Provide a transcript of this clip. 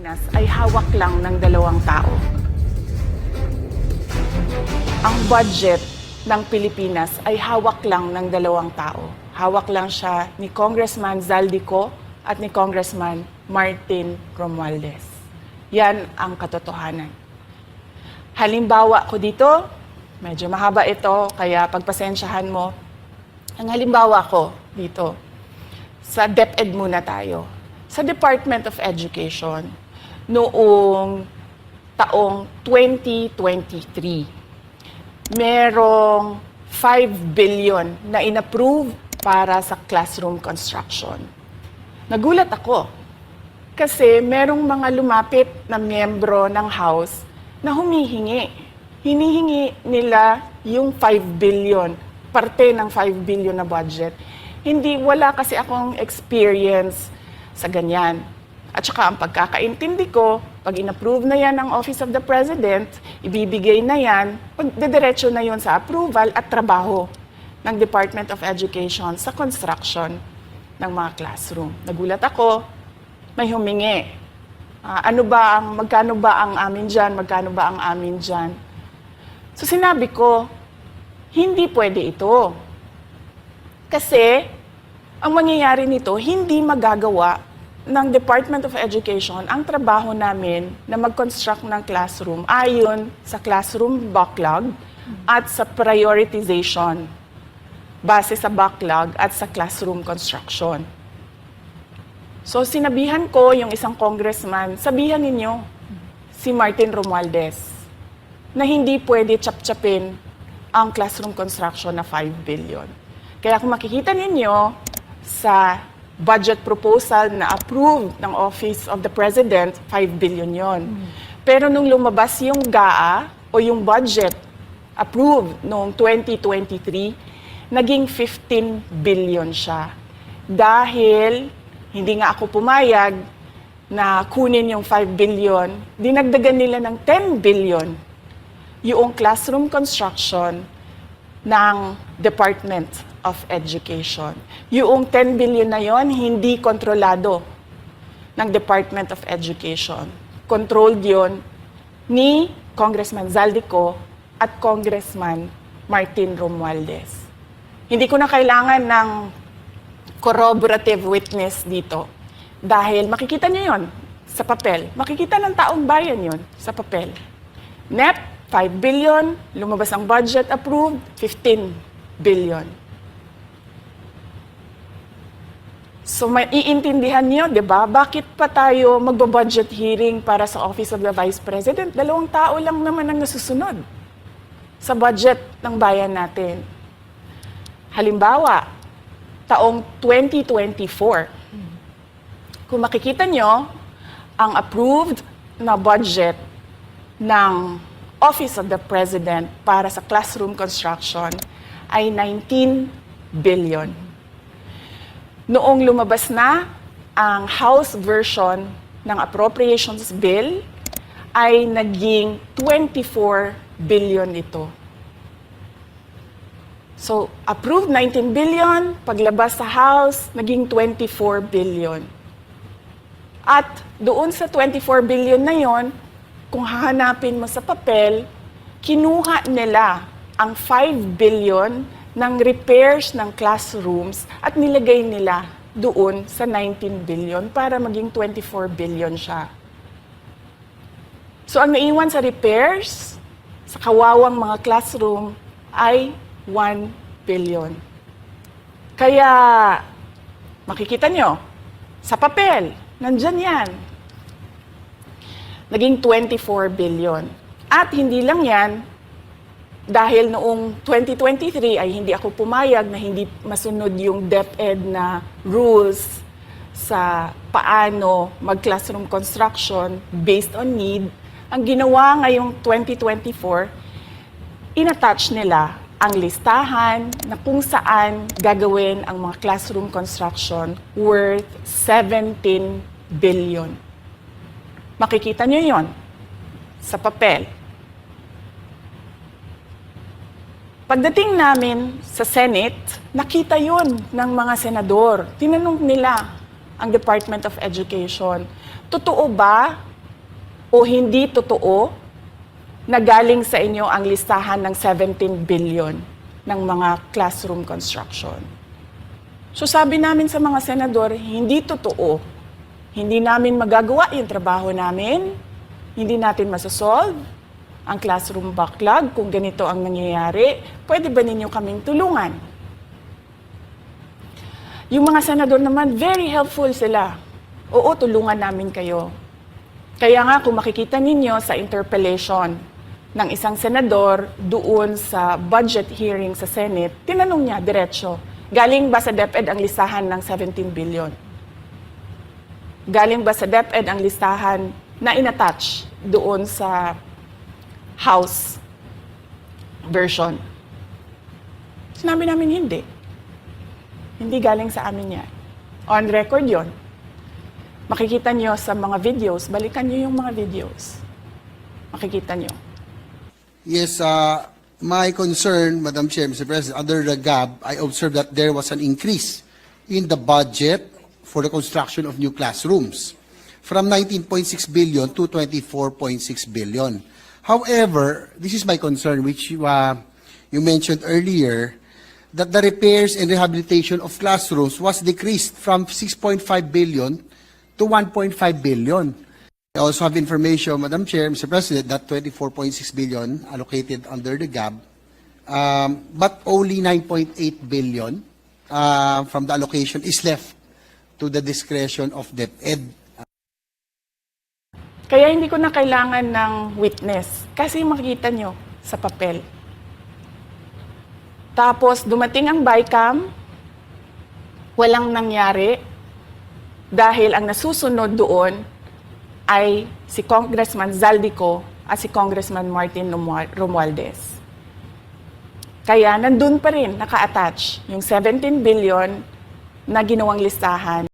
Pilipinas ay hawak lang ng dalawang tao. Ang budget ng Pilipinas ay hawak lang ng dalawang tao. Hawak lang siya ni Congressman Zaldico at ni Congressman Martin Romualdez. Yan ang katotohanan. Halimbawa ko dito, medyo mahaba ito, kaya pagpasensyahan mo. Ang halimbawa ko dito, sa DepEd muna tayo. Sa Department of Education, noong taong 2023, merong 5 billion na inapprove para sa classroom construction. Nagulat ako kasi merong mga lumapit na miyembro ng House na humihingi. Hinihingi nila yung 5 billion, parte ng 5 billion na budget. Wala kasi akong experience sa ganyan. At saka ang pagkakaintindi ko, pag inapprove na yan ng Office of the President, ibibigay na yan, pagdediretso na yon sa approval at trabaho ng Department of Education sa construction ng mga classroom. Nagulat ako, may humingi. Magkano ba ang amin dyan? Magkano ba ang amin dyan? So sinabi ko, hindi pwede ito. Kasi ang mangyayari nito, hindi magagawa ng Department of Education ang trabaho namin na mag-construct ng classroom ayon sa classroom backlog at sa prioritization base sa backlog at sa classroom construction. So sinabihan ko yung isang congressman, sabihan ninyo si Martin Romualdez na hindi pwede chap-chapin ang classroom construction na 5 billion. Kaya kung makikita ninyo sa budget proposal na approved ng Office of the President, 5 billion yon. Pero nung lumabas yung GAA o yung budget approved noong 2023, naging 15 billion siya. Dahil hindi nga ako pumayag na kunin yung 5 billion, dinagdagan nila ng 10 billion yung classroom construction ng Department of Education. Yung 10 billion na yon hindi kontrolado ng Department of Education. Controlled yon ni Congressman Zaldico at Congressman Martin Romualdez. Hindi ko na kailangan ng corroborative witness dito dahil makikita niyo yon sa papel. Makikita ng taong bayan yon sa papel. NEP, 5 billion, lumabas ang budget approved, 15 billion. So maiintindihan niyo, di ba? Bakit pa tayo magbo-budget hearing para sa Office of the Vice President? 2 tao lang naman ang nasusunod sa budget ng bayan natin. Halimbawa, taong 2024, kung makikita niyo, ang approved na budget ng Office of the President para sa classroom construction ay 19 billion. Noong lumabas na ang House version ng Appropriations Bill, ay naging 24 billion ito. So, approved 19 billion, paglabas sa House, naging 24 billion. At doon sa 24 billion na yon, kung hahanapin mo sa papel, kinuha nila ang 5 billion ng repairs ng classrooms at nilagay nila doon sa 19 billion para maging 24 billion siya. So ang naiwan sa repairs, sa kawawang mga classroom, ay 1 billion. Kaya makikita nyo, sa papel, nandyan yan. Naging 24 billion. At hindi lang yan, dahil noong 2023 ay hindi ako pumayag na hindi masunod yung DepEd na rules sa paano mag-classroom construction based on need, ang ginawa ngayong 2024, inattach nila ang listahan na kung saan gagawin ang mga classroom construction worth 17 billion. Makikita nyo yon sa papel. Pagdating namin sa Senate, nakita yun ng mga senador. Tinanong nila ang Department of Education, totoo ba o hindi totoo na galing sa inyo ang listahan ng 17 billion ng mga classroom construction. So sabi namin sa mga senador, hindi totoo. Hindi namin magagawa yung trabaho namin. Hindi natin masosolve ang classroom backlog kung ganito ang nangyayari. Pwede ba ninyo kaming tulungan? Yung mga senador naman, very helpful sila. Oo, tulungan namin kayo. Kaya nga kung makikita ninyo sa interpellation ng isang senador doon sa budget hearing sa Senate, tinanong niya diretso, galing ba sa DepEd ang listahan ng 17 billion? Galing ba sa DepEd ang listahan na inattach doon sa House version? Sinabi namin hindi. Hindi galing sa amin yan. On record yon. Makikita nyo sa mga videos, balikan nyo yung mga videos. Makikita nyo. Yes, my concern, Madam Chair, Mr. President, under the GAB, I observed that there was an increase in the budget for the construction of new classrooms from 19.6 billion to 24.6 billion. However, this is my concern, which you mentioned earlier, that the repairs and rehabilitation of classrooms was decreased from 6.5 billion to 1.5 billion. I also have information, Madam Chair, Mr. President, that 24.6 billion allocated under the GAB, but only 9.8 billion from the allocation is left to the discretion of DepEd. Kaya hindi ko na kailangan ng witness kasi makikita nyo sa papel. Tapos dumating ang BICAM, walang nangyari dahil ang nasusunod doon ay si Congressman Zaldico at si Congressman Martin Romualdez. Kaya nandun pa rin naka-attach yung 17 billion na ginawang listahan.